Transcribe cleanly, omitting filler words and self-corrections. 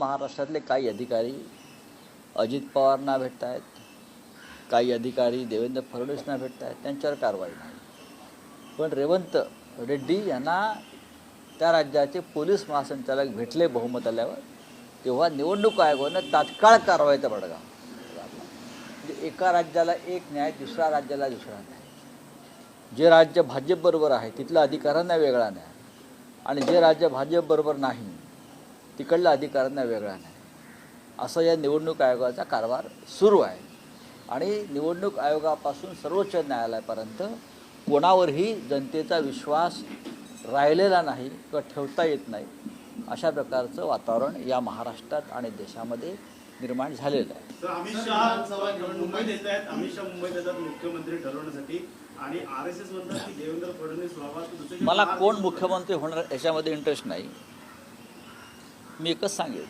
महाराष्ट्रातले काही अधिकारी अजित पवारांना भेटत आहेत, काही अधिकारी देवेंद्र फडणवीसना भेटत आहेत, त्यांच्यावर कारवाई नाही. पण रेवंत रेड्डी यांना त्या राज्याचे पोलीस महासंचालक भेटले बहुमत आल्यावर, तेव्हा निवडणूक आयोगानं तात्काळ कारवाईचा बडगा. म्हणजे एका राज्याला एक न्याय, दुसऱ्या राज्याला दुसरा न्याय. जे राज्य भाजपबरोबर आहे तिथल्या अधिकाऱ्यांना वेगळा न्याय, आणि जे राज्य भाजपबरोबर नाही तिकडल्या अधिकाऱ्यांना वेगळा न्याय, असं या निवडणूक आयोगाचा कारभार सुरू आहे. आणि निवडणूक आयोगापासून सर्वोच्च न्यायालयापर्यंत कोणावरही जनतेचा विश्वास राहिलेला नाही किंवा ठेवता येत नाही, अशा प्रकारचं वातावरण या महाराष्ट्रात आणि देशामध्ये निर्माण झालेलं आहे. अमित शहा मुंबईत येत आहेत, अमित शहा मुंबईत येतात मुख्यमंत्री ठरवण्यासाठी, आणि RSS म्हणतात की देवेंद्र फडणवीस व्हावा. मला कोण मुख्यमंत्री होणार याच्यामध्ये इंटरेस्ट नाही. मी एकच सांगेन,